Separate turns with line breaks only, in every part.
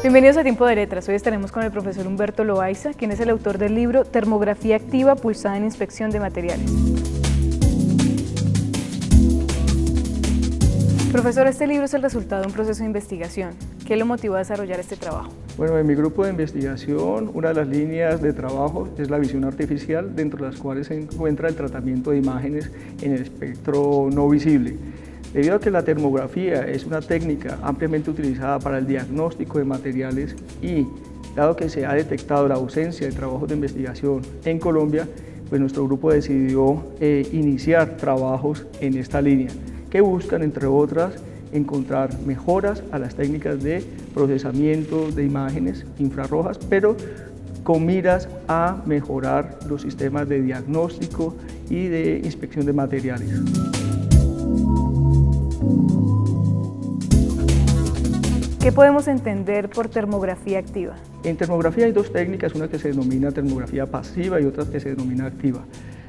Bienvenidos a Tiempo de Letras. Hoy estaremos con el profesor Humberto Loaiza, quien es el autor del libro Termografía activa pulsada en inspección de materiales. Profesor, este libro es el resultado de un proceso de investigación. ¿Qué lo motivó a desarrollar este trabajo?
Bueno, en mi grupo de investigación, una de las líneas de trabajo es la visión artificial, dentro de las cuales se encuentra el tratamiento de imágenes en el espectro no visible. Debido a que la termografía es una técnica ampliamente utilizada para el diagnóstico de materiales y dado que se ha detectado la ausencia de trabajos de investigación en Colombia, pues nuestro grupo decidió iniciar trabajos en esta línea, que buscan, entre otras, encontrar mejoras a las técnicas de procesamiento de imágenes infrarrojas, pero con miras a mejorar los sistemas de diagnóstico y de inspección de materiales.
¿Qué podemos entender por termografía activa?
En termografía hay dos técnicas, una que se denomina termografía pasiva y otra que se denomina activa.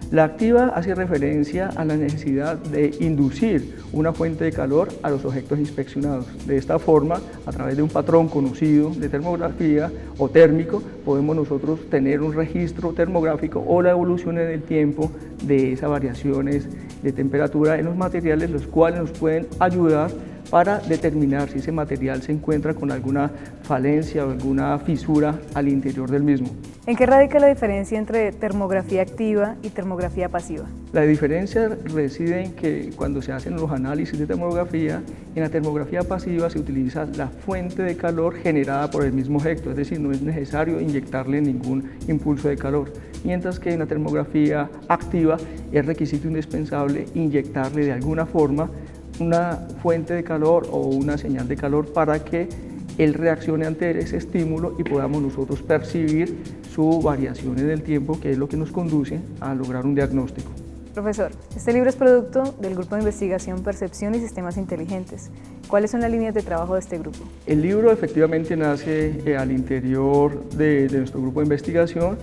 La activa hace referencia a la necesidad de inducir una fuente de calor a los objetos inspeccionados. De esta forma, a través de un patrón conocido de termografía o térmico, podemos nosotros tener un registro termográfico o la evolución en el tiempo de esas variaciones de temperatura en los materiales, los cuales nos pueden ayudar para determinar si ese material se encuentra con alguna falencia o alguna fisura al interior del mismo.
¿En qué radica la diferencia entre termografía activa y termografía pasiva?
La diferencia reside en que cuando se hacen los análisis de termografía, en la termografía pasiva se utiliza la fuente de calor generada por el mismo objeto, es decir, no es necesario inyectarle ningún impulso de calor, mientras que en la termografía activa es requisito indispensable inyectarle de alguna forma una fuente de calor o una señal de calor para que él reaccione ante ese estímulo y podamos nosotros percibir su variación en el tiempo, que es lo que nos conduce a lograr un diagnóstico.
Profesor, este libro es producto del Grupo de Investigación Percepción y Sistemas Inteligentes. ¿Cuáles son las líneas de trabajo de este grupo?
El libro efectivamente nace al interior de nuestro grupo de investigación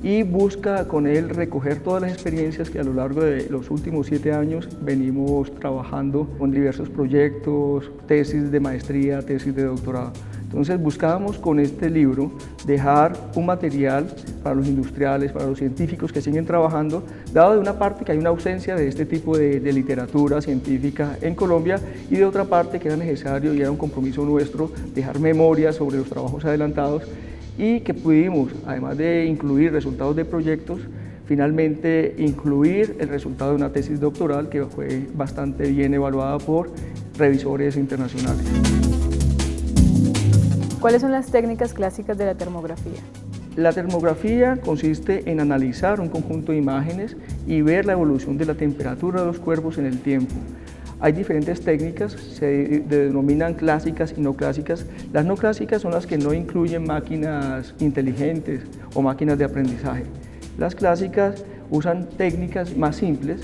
y busca con él recoger todas las experiencias que a lo largo de los últimos 7 años venimos trabajando con diversos proyectos, tesis de maestría, tesis de doctorado. Entonces buscábamos con este libro dejar un material para los industriales, para los científicos que siguen trabajando, dado de una parte que hay una ausencia de este tipo de literatura científica en Colombia y de otra parte que era necesario y era un compromiso nuestro dejar memoria sobre los trabajos adelantados y que pudimos, además de incluir resultados de proyectos, finalmente incluir el resultado de una tesis doctoral que fue bastante bien evaluada por revisores internacionales.
¿Cuáles son las técnicas clásicas de la termografía?
La termografía consiste en analizar un conjunto de imágenes y ver la evolución de la temperatura de los cuerpos en el tiempo. Hay diferentes técnicas, se denominan clásicas y no clásicas. Las no clásicas son las que no incluyen máquinas inteligentes o máquinas de aprendizaje. Las clásicas usan técnicas más simples,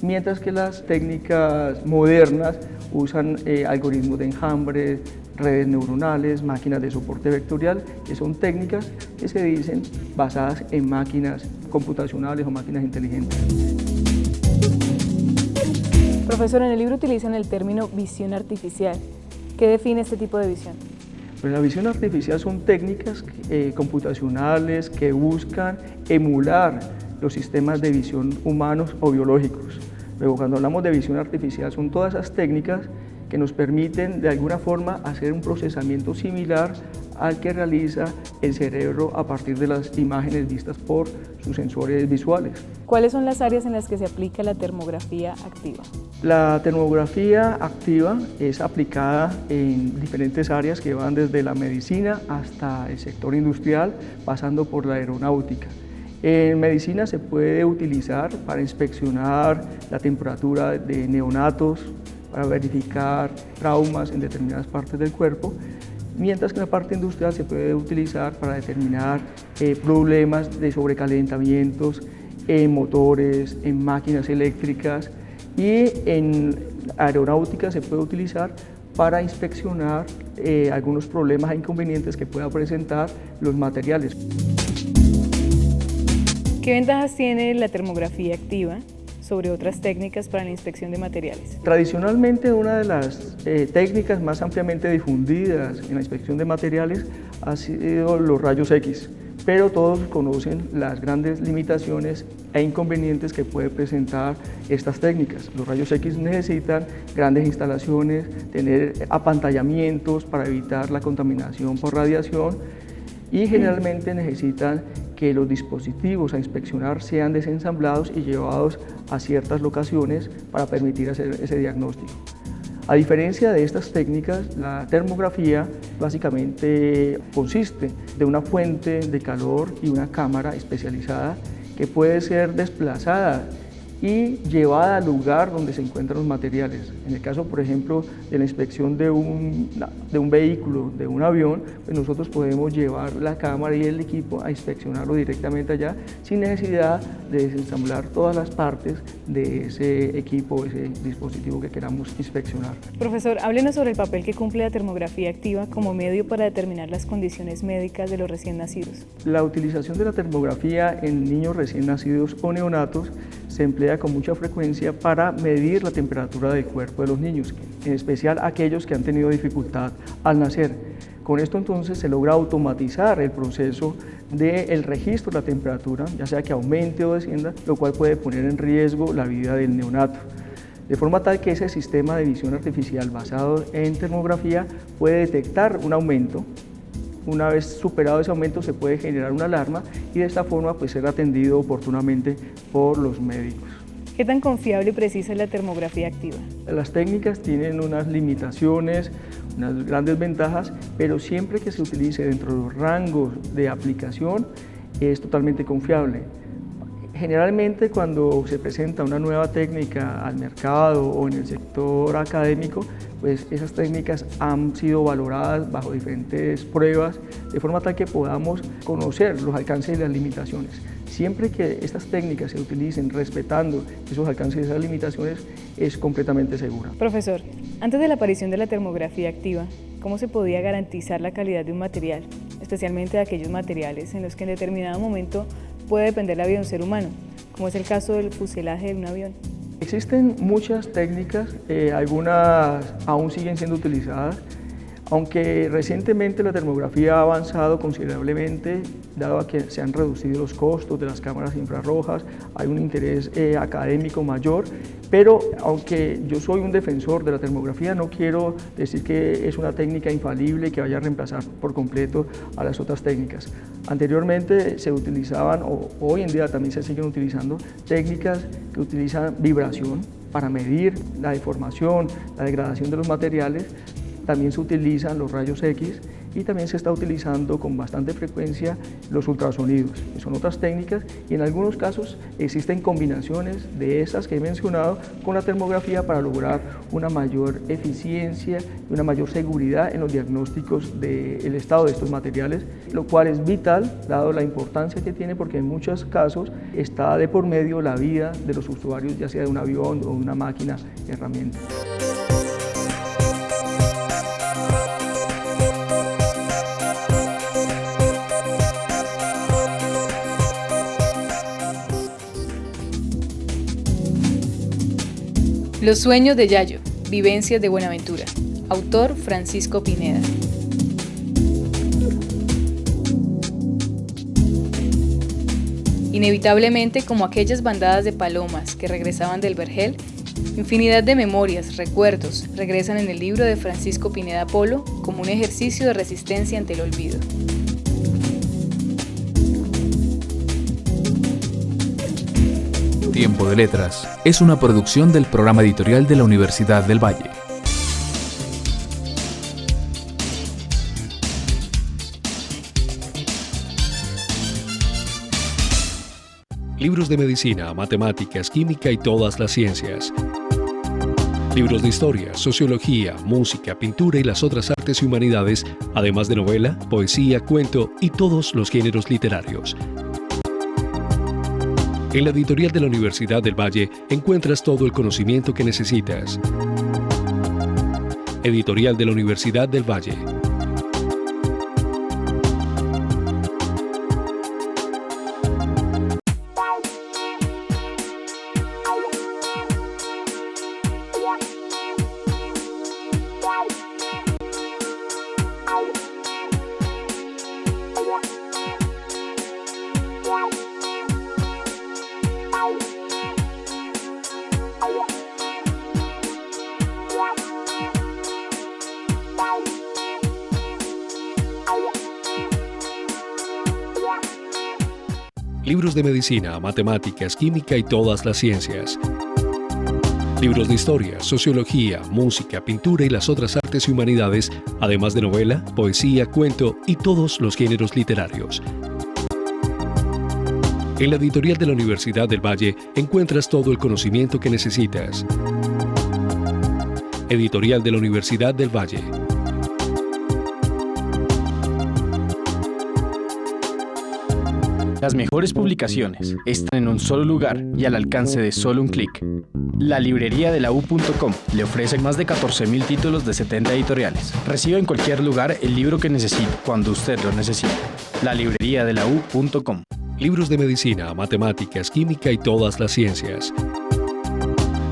mientras que las técnicas modernas usan algoritmos de enjambre, redes neuronales, máquinas de soporte vectorial, que son técnicas que se dicen basadas en máquinas computacionales o máquinas inteligentes.
Profesor, en el libro utilizan el término visión artificial. ¿Qué define este tipo de visión?
Pues la visión artificial son técnicas computacionales que buscan emular los sistemas de visión humanos o biológicos. Luego, cuando hablamos de visión artificial, son todas esas técnicas que nos permiten de alguna forma hacer un procesamiento similar al que realiza el cerebro a partir de las imágenes vistas por sus sensores visuales.
¿Cuáles son las áreas en las que se aplica la termografía activa?
La termografía activa es aplicada en diferentes áreas que van desde la medicina hasta el sector industrial, pasando por la aeronáutica. En medicina se puede utilizar para inspeccionar la temperatura de neonatos, para verificar traumas en determinadas partes del cuerpo, mientras que en la parte industrial se puede utilizar para determinar problemas de sobrecalentamientos en motores, en máquinas eléctricas, y en aeronáutica se puede utilizar para inspeccionar algunos problemas e inconvenientes que puedan presentar los materiales.
¿Qué ventajas tiene la termografía activa sobre otras técnicas para la inspección de materiales?
Tradicionalmente, una de las técnicas más ampliamente difundidas en la inspección de materiales ha sido los rayos X, pero todos conocen las grandes limitaciones e inconvenientes que puede presentar estas técnicas. Los rayos X necesitan grandes instalaciones, tener apantallamientos para evitar la contaminación por radiación y generalmente necesitan que los dispositivos a inspeccionar sean desensamblados y llevados a ciertas locaciones para permitir hacer ese diagnóstico. A diferencia de estas técnicas, la termografía básicamente consiste de una fuente de calor y una cámara especializada que puede ser desplazada y llevada al lugar donde se encuentran los materiales. En el caso, por ejemplo, de la inspección de un vehículo, de un avión, pues nosotros podemos llevar la cámara y el equipo a inspeccionarlo directamente allá sin necesidad de desensamblar todas las partes de ese equipo, ese dispositivo que queramos inspeccionar.
Profesor, háblenos sobre el papel que cumple la termografía activa como medio para determinar las condiciones médicas de los recién nacidos.
La utilización de la termografía en niños recién nacidos o neonatos se emplea con mucha frecuencia para medir la temperatura del cuerpo de los niños, en especial aquellos que han tenido dificultad al nacer. Con esto entonces se logra automatizar el proceso del registro de la temperatura, ya sea que aumente o descienda, lo cual puede poner en riesgo la vida del neonato. De forma tal que ese sistema de visión artificial basado en termografía puede detectar un aumento. Una vez superado ese aumento se puede generar una alarma y de esta forma pues ser atendido oportunamente por los médicos.
¿Qué tan confiable y precisa es la termografía activa?
Las técnicas tienen unas limitaciones, unas grandes ventajas, pero siempre que se utilice dentro de los rangos de aplicación es totalmente confiable. Generalmente cuando se presenta una nueva técnica al mercado o en el sector académico, pues esas técnicas han sido valoradas bajo diferentes pruebas, de forma tal que podamos conocer los alcances y las limitaciones. Siempre que estas técnicas se utilicen respetando esos alcances y esas limitaciones, es completamente segura.
Profesor, antes de la aparición de la termografía activa, ¿cómo se podía garantizar la calidad de un material, especialmente de aquellos materiales en los que en determinado momento puede depender la vida de un ser humano, como es el caso del fuselaje de un avión?
Existen muchas técnicas, algunas aún siguen siendo utilizadas, aunque recientemente la termografía ha avanzado considerablemente, dado a que se han reducido los costos de las cámaras infrarrojas, hay un interés académico mayor, pero aunque yo soy un defensor de la termografía, no quiero decir que es una técnica infalible que vaya a reemplazar por completo a las otras técnicas. Anteriormente se utilizaban, o hoy en día también se siguen utilizando, técnicas que utilizan vibración para medir la deformación, la degradación de los materiales. También se utilizan los rayos X y también se está utilizando con bastante frecuencia los ultrasonidos, que son otras técnicas, y en algunos casos existen combinaciones de esas que he mencionado con la termografía para lograr una mayor eficiencia y una mayor seguridad en los diagnósticos del estado de estos materiales, lo cual es vital dado la importancia que tiene, porque en muchos casos está de por medio la vida de los usuarios, ya sea de un avión o una máquina herramienta.
Los sueños de Yayo, vivencias de Buenaventura. Autor Francisco Pineda. Inevitablemente, como aquellas bandadas de palomas que regresaban del vergel, infinidad de memorias, recuerdos, regresan en el libro de Francisco Pineda Polo como un ejercicio de resistencia ante el olvido.
Tiempo de Letras es una producción del programa editorial de la Universidad del Valle. Libros de medicina, matemáticas, química y todas las ciencias. Libros de historia, sociología, música, pintura y las otras artes y humanidades, además de novela, poesía, cuento y todos los géneros literarios. En la editorial de la Universidad del Valle encuentras todo el conocimiento que necesitas. Editorial de la Universidad del Valle. Libros de medicina, matemáticas, química y todas las ciencias. Libros de historia, sociología, música, pintura y las otras artes y humanidades, además de novela, poesía, cuento y todos los géneros literarios. En la editorial de la Universidad del Valle encuentras todo el conocimiento que necesitas. Editorial de la Universidad del Valle.
Las mejores publicaciones están en un solo lugar y al alcance de solo un clic. La librería de la U.com le ofrece más de 14.000 títulos de 70 editoriales. Reciba en cualquier lugar el libro que necesite, cuando usted lo necesite. La librería de la U.com.
Libros de medicina, matemáticas, química y todas las ciencias.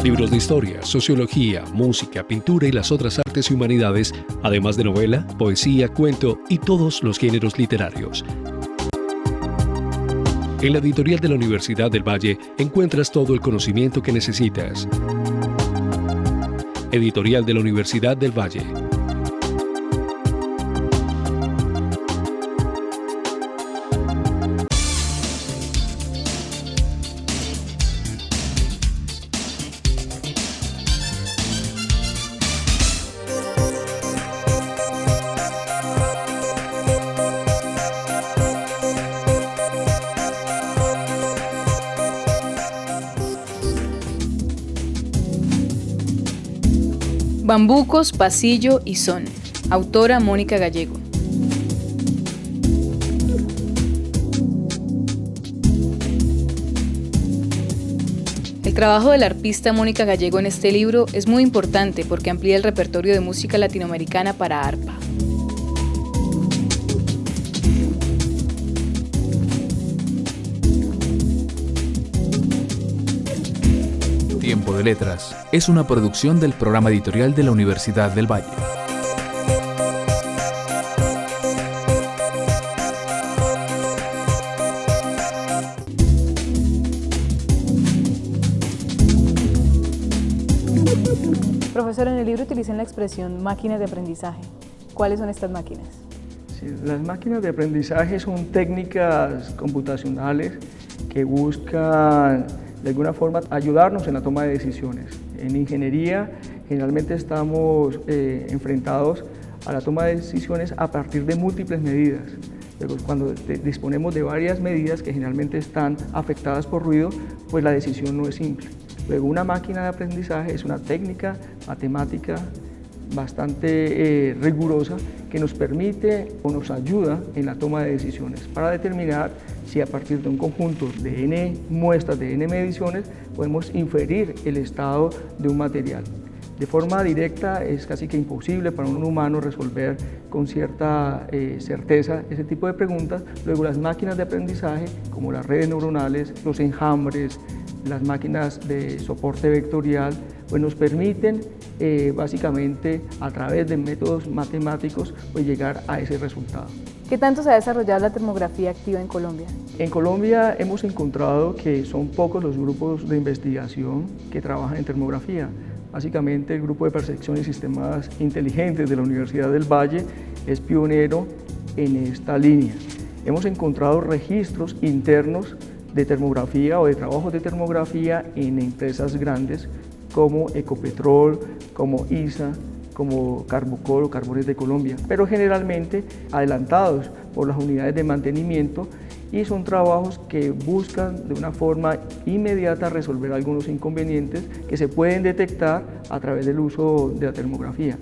Libros de historia, sociología, música, pintura y las otras artes y humanidades, además de novela, poesía, cuento y todos los géneros literarios. En la editorial de la Universidad del Valle encuentras todo el conocimiento que necesitas. Editorial de la Universidad del Valle.
Bambucos, pasillo y son. Autora Mónica Gallego. El trabajo de la arpista Mónica Gallego en este libro es muy importante porque amplía el repertorio de música latinoamericana para arpa.
Tiempo de Letras es una producción del programa editorial de la Universidad del Valle.
Profesor, en el libro utilizan la expresión máquinas de aprendizaje. ¿Cuáles son estas máquinas?
Sí, las máquinas de aprendizaje son técnicas computacionales que buscan de alguna forma ayudarnos en la toma de decisiones. En ingeniería generalmente estamos enfrentados a la toma de decisiones a partir de múltiples medidas. Luego, cuando disponemos de varias medidas que generalmente están afectadas por ruido, pues la decisión no es simple. Luego, una máquina de aprendizaje es una técnica matemática bastante rigurosa que nos permite o nos ayuda en la toma de decisiones para determinar si a partir de un conjunto de n muestras, de n mediciones, podemos inferir el estado de un material. De forma directa es casi que imposible para un humano resolver con cierta certeza ese tipo de preguntas. Luego las máquinas de aprendizaje, como las redes neuronales, los enjambres, las máquinas de soporte vectorial, pues nos permiten básicamente a través de métodos matemáticos pues llegar a ese resultado.
¿Qué tanto se ha desarrollado la termografía activa en Colombia?
En Colombia hemos encontrado que son pocos los grupos de investigación que trabajan en termografía. Básicamente el grupo de percepción y sistemas inteligentes de la Universidad del Valle es pionero en esta línea. Hemos encontrado registros internos de termografía o de trabajos de termografía en empresas grandes como Ecopetrol, como ISA, como Carbocol o Carbones de Colombia, pero generalmente adelantados por las unidades de mantenimiento, y son trabajos que buscan de una forma inmediata resolver algunos inconvenientes que se pueden detectar a través del uso de la termografía.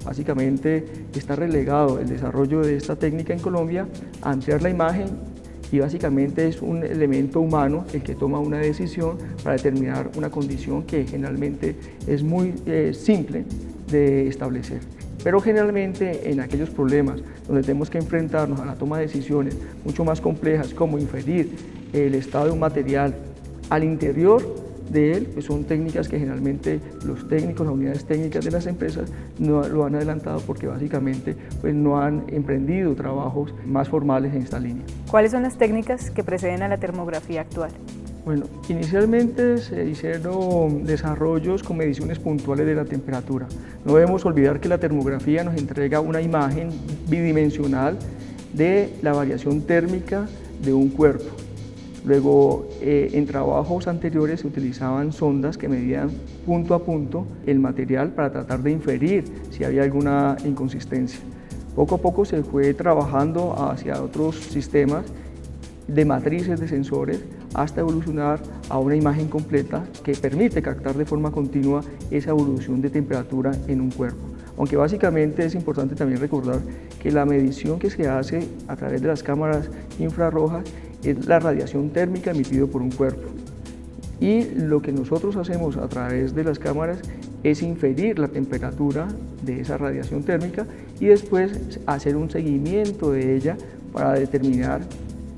Básicamente está relegado el desarrollo de esta técnica en Colombia a ampliar la imagen, y básicamente es un elemento humano el que toma una decisión para determinar una condición que generalmente es muy simple de establecer. Pero generalmente en aquellos problemas donde tenemos que enfrentarnos a la toma de decisiones mucho más complejas, como inferir el estado de un material al interior de él, pues son técnicas que generalmente los técnicos, las unidades técnicas de las empresas no lo han adelantado porque básicamente pues no han emprendido trabajos más formales en esta línea.
¿Cuáles son las técnicas que preceden a la termografía actual?
Bueno, inicialmente se hicieron desarrollos con mediciones puntuales de la temperatura. No debemos olvidar que la termografía nos entrega una imagen bidimensional de la variación térmica de un cuerpo. Luego, en trabajos anteriores se utilizaban sondas que medían punto a punto el material para tratar de inferir si había alguna inconsistencia. Poco a poco se fue trabajando hacia otros sistemas de matrices de sensores hasta evolucionar a una imagen completa que permite captar de forma continua esa evolución de temperatura en un cuerpo. Aunque básicamente es importante también recordar que la medición que se hace a través de las cámaras infrarrojas es la radiación térmica emitida por un cuerpo. Y lo que nosotros hacemos a través de las cámaras es inferir la temperatura de esa radiación térmica y después hacer un seguimiento de ella para determinar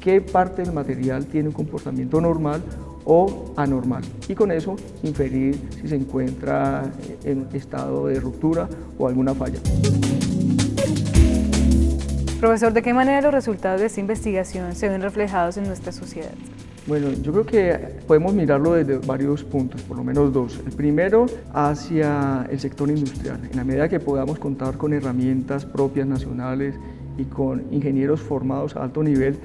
qué parte del material tiene un comportamiento normal o anormal y con eso inferir si se encuentra en estado de ruptura o alguna falla.
Profesor, ¿de qué manera los resultados de esta investigación se ven reflejados en nuestra sociedad?
Bueno, yo creo que podemos mirarlo desde varios puntos, por lo menos dos. El primero, hacia el sector industrial. En la medida que podamos contar con herramientas propias nacionales y con ingenieros formados a alto nivel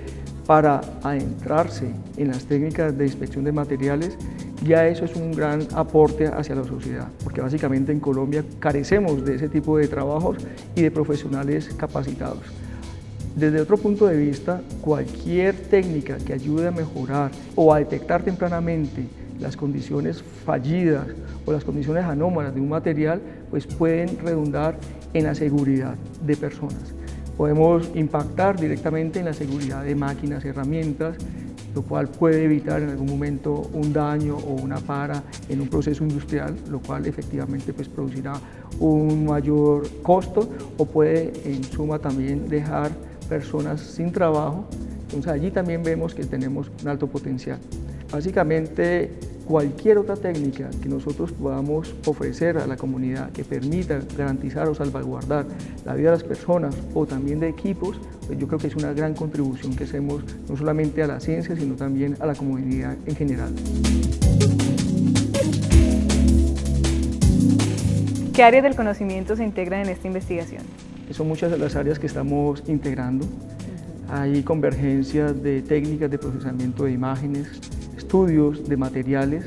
para adentrarse en las técnicas de inspección de materiales, ya eso es un gran aporte hacia la sociedad, porque básicamente en Colombia carecemos de ese tipo de trabajos y de profesionales capacitados. Desde otro punto de vista, cualquier técnica que ayude a mejorar o a detectar tempranamente las condiciones fallidas o las condiciones anómalas de un material, pues pueden redundar en la seguridad de personas. Podemos impactar directamente en la seguridad de máquinas y herramientas, lo cual puede evitar en algún momento un daño o una para en un proceso industrial, lo cual efectivamente pues producirá un mayor costo o puede en suma también dejar personas sin trabajo. Entonces allí también vemos que tenemos un alto potencial. Básicamente cualquier otra técnica que nosotros podamos ofrecer a la comunidad que permita garantizar o salvaguardar la vida de las personas o también de equipos, pues yo creo que es una gran contribución que hacemos no solamente a la ciencia, sino también a la comunidad en general.
¿Qué áreas del conocimiento se integran en esta investigación?
Son muchas de las áreas que estamos integrando. Hay convergencias de técnicas de procesamiento de imágenes, estudios de materiales,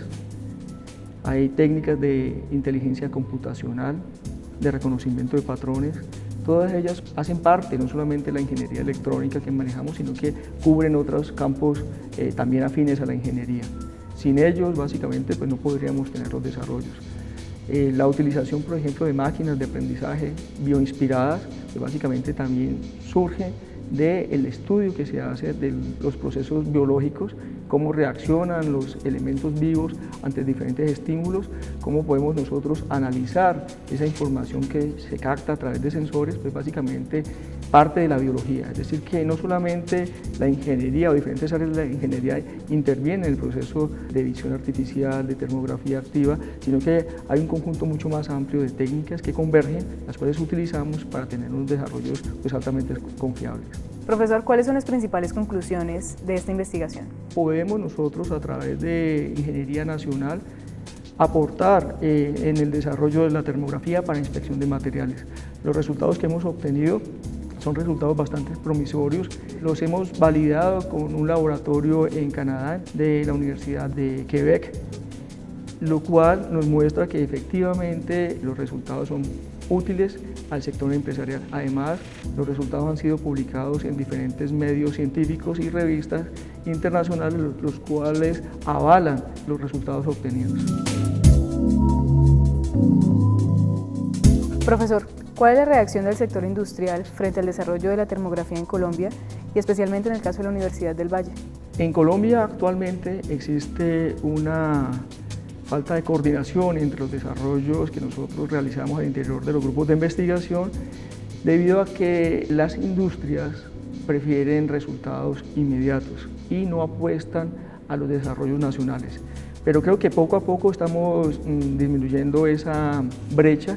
hay técnicas de inteligencia computacional, de reconocimiento de patrones. Todas ellas hacen parte no solamente de la ingeniería electrónica que manejamos, sino que cubren otros campos también afines a la ingeniería. Sin ellos, básicamente, pues no podríamos tener los desarrollos. La utilización, por ejemplo, de máquinas de aprendizaje bioinspiradas, que básicamente también surge del estudio que se hace de los procesos biológicos, cómo reaccionan los elementos vivos ante diferentes estímulos, cómo podemos nosotros analizar esa información que se capta a través de sensores, pues básicamente parte de la biología. Es decir, que no solamente la ingeniería o diferentes áreas de la ingeniería intervienen en el proceso de visión artificial, de termografía activa, sino que hay un conjunto mucho más amplio de técnicas que convergen, las cuales utilizamos para tener unos desarrollos pues, altamente confiables.
Profesor, ¿cuáles son las principales conclusiones de esta investigación?
Podemos nosotros, a través de Ingeniería Nacional, aportar en el desarrollo de la termografía para inspección de materiales. Los resultados que hemos obtenido son resultados bastante promisorios. Los hemos validado con un laboratorio en Canadá de la Universidad de Quebec, lo cual nos muestra que efectivamente los resultados son útiles al sector empresarial. Además, los resultados han sido publicados en diferentes medios científicos y revistas internacionales, los cuales avalan los resultados obtenidos.
Profesor, ¿cuál es la reacción del sector industrial frente al desarrollo de la termografía en Colombia y especialmente en el caso de la Universidad del Valle?
En Colombia actualmente existe una falta de coordinación entre los desarrollos que nosotros realizamos al interior de los grupos de investigación, debido a que las industrias prefieren resultados inmediatos y no apuestan a los desarrollos nacionales. Pero creo que poco a poco estamos disminuyendo esa brecha,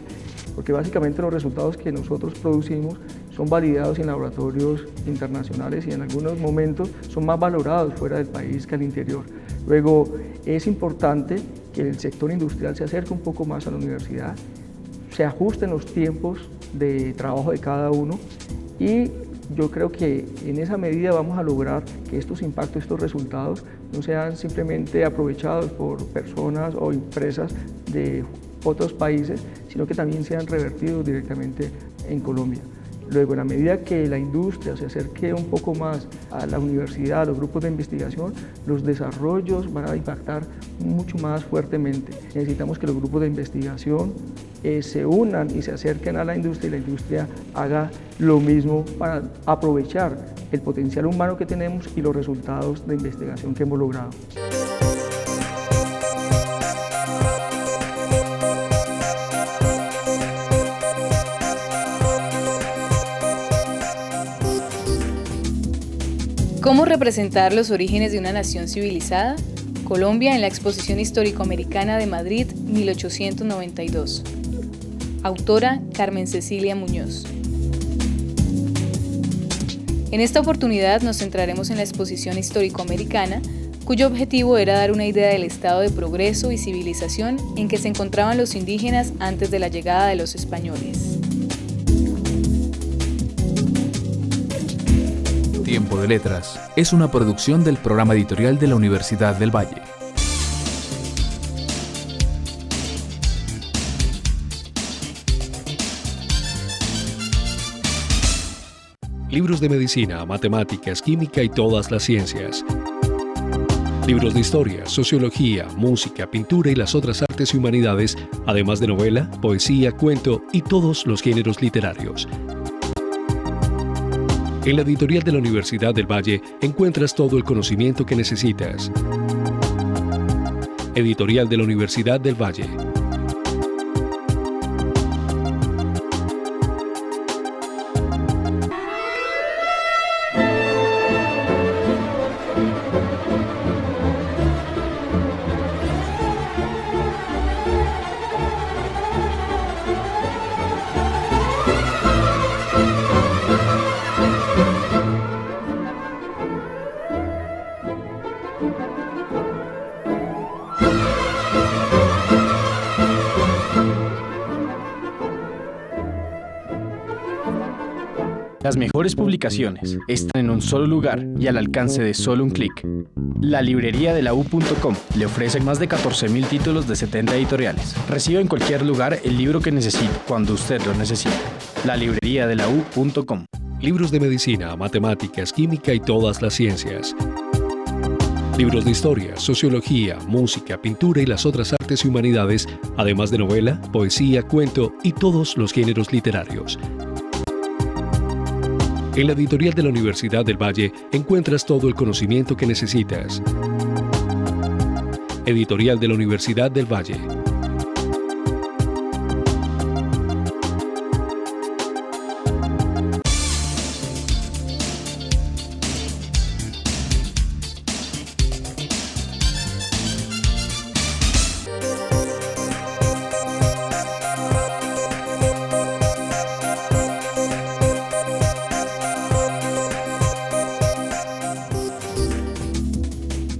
porque básicamente los resultados que nosotros producimos son validados en laboratorios internacionales y en algunos momentos son más valorados fuera del país que al interior. Luego, es importante que el sector industrial se acerque un poco más a la universidad, se ajusten los tiempos de trabajo de cada uno y Yo creo que en esa medida vamos a lograr que estos impactos, estos resultados, no sean simplemente aprovechados por personas o empresas de otros países, sino que también sean revertidos directamente en Colombia. Luego, en la medida que la industria se acerque un poco más a la universidad, a los grupos de investigación, los desarrollos van a impactar mucho más fuertemente. Necesitamos que los grupos de investigación se unan y se acerquen a la industria y la industria haga lo mismo para aprovechar el potencial humano que tenemos y los resultados de investigación que hemos logrado.
¿Cómo representar los orígenes de una nación civilizada? Colombia en la Exposición Histórico-Americana de Madrid, 1892. Autora Carmen Cecilia Muñoz. En esta oportunidad nos centraremos en la Exposición Histórico-Americana, cuyo objetivo era dar una idea del estado de progreso y civilización en que se encontraban los indígenas antes de la llegada de los españoles.
Tiempo de Letras es una producción del programa editorial de la Universidad del Valle.
Libros de medicina, matemáticas, química y todas las ciencias. Libros de historia, sociología, música, pintura y las otras artes y humanidades, además de novela, poesía, cuento y todos los géneros literarios. En la editorial de la Universidad del Valle encuentras todo el conocimiento que necesitas. Editorial de la Universidad del Valle.
Las mejores publicaciones están en un solo lugar y al alcance de solo un clic. La librería de la U.com le ofrece más de 14.000 títulos de 70 editoriales. Reciba en cualquier lugar el libro que necesite, cuando usted lo necesite. La librería de la U.com.
Libros de medicina, matemáticas, química y todas las ciencias. Libros de historia, sociología, música, pintura y las otras artes y humanidades, además de novela, poesía, cuento y todos los géneros literarios. En la editorial de la Universidad del Valle encuentras todo el conocimiento que necesitas. Editorial de la Universidad del Valle.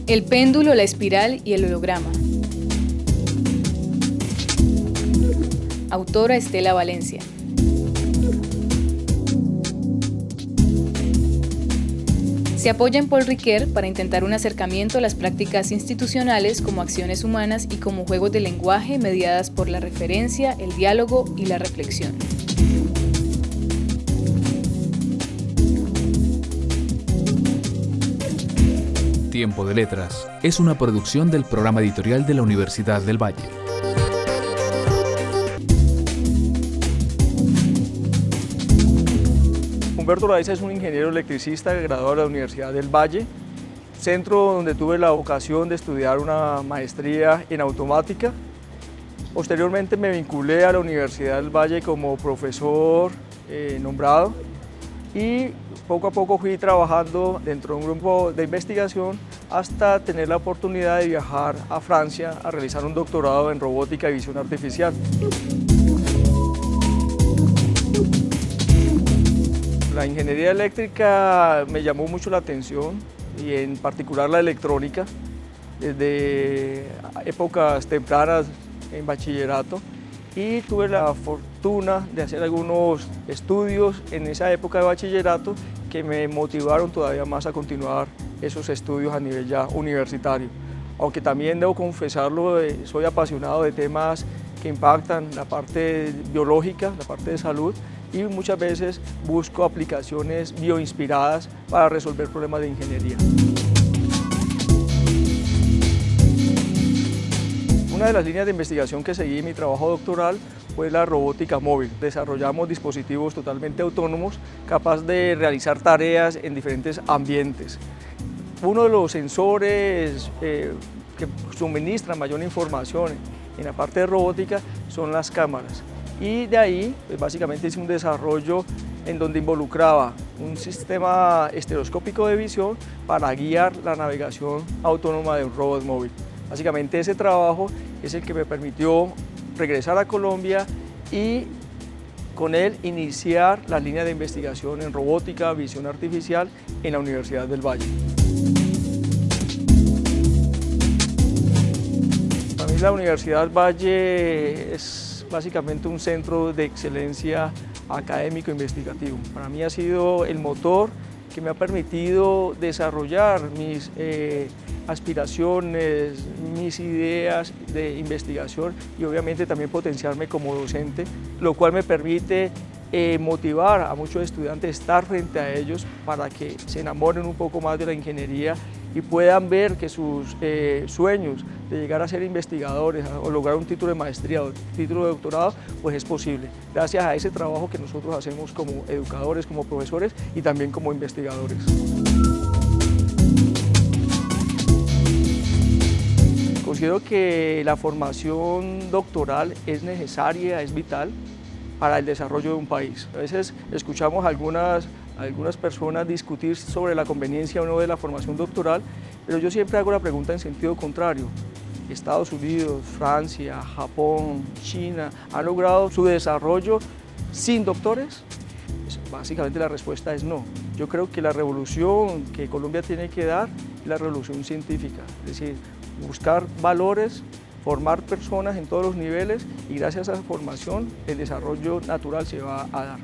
El péndulo, la espiral y el holograma. Autora Estela Valencia. Se apoya en Paul Ricoeur para intentar un acercamiento a las prácticas institucionales como acciones humanas y como juegos de lenguaje mediadas por la referencia, el diálogo y la reflexión.
Tiempo de Letras es una producción del programa editorial de la Universidad del Valle.
Humberto Loaiza es un ingeniero electricista graduado de la Universidad del Valle, centro donde tuve la ocasión de estudiar una maestría en automática. Posteriormente me vinculé a la Universidad del Valle como profesor nombrado y poco a poco fui trabajando dentro de un grupo de investigación hasta tener la oportunidad de viajar a Francia a realizar un doctorado en robótica y visión artificial. La ingeniería eléctrica me llamó mucho la atención y en particular la electrónica desde épocas tempranas en bachillerato y tuve la fortuna de hacer algunos estudios en esa época de bachillerato que me motivaron todavía más a continuar esos estudios a nivel ya universitario. Aunque también debo confesarlo, soy apasionado de temas que impactan la parte biológica, la parte de salud, y muchas veces busco aplicaciones bioinspiradas para resolver problemas de ingeniería. Una de las líneas de investigación que seguí en mi trabajo doctoral fue la robótica móvil. Desarrollamos dispositivos totalmente autónomos capaces de realizar tareas en diferentes ambientes. Uno de los sensores que suministran mayor información en la parte de robótica son las cámaras. Y de ahí, pues básicamente hice un desarrollo en donde involucraba un sistema estereoscópico de visión para guiar la navegación autónoma de un robot móvil. Básicamente ese trabajo es el que me permitió regresar a Colombia y con él iniciar la línea de investigación en robótica, visión artificial en la Universidad del Valle. Para mí la Universidad Valle es básicamente un centro de excelencia académico-investigativo. Para mí ha sido el motor que me ha permitido desarrollar mis aspiraciones, mis ideas de investigación y obviamente también potenciarme como docente, lo cual me permite motivar a muchos estudiantes a estar frente a ellos para que se enamoren un poco más de la ingeniería y puedan ver que sus sueños de llegar a ser investigadores o lograr un título de maestría o título de doctorado, pues es posible, gracias a ese trabajo que nosotros hacemos como educadores, como profesores y también como investigadores. Considero que la formación doctoral es necesaria, es vital para el desarrollo de un país. A veces escuchamos a algunas personas discutir sobre la conveniencia o no de la formación doctoral, pero yo siempre hago la pregunta en sentido contrario. Estados Unidos, Francia, Japón, China han logrado su desarrollo sin doctores. Básicamente la respuesta es no. Yo creo que la revolución que Colombia tiene que dar es la revolución científica, es decir, buscar valores, formar personas en todos los niveles y gracias a esa formación el desarrollo natural se va a dar.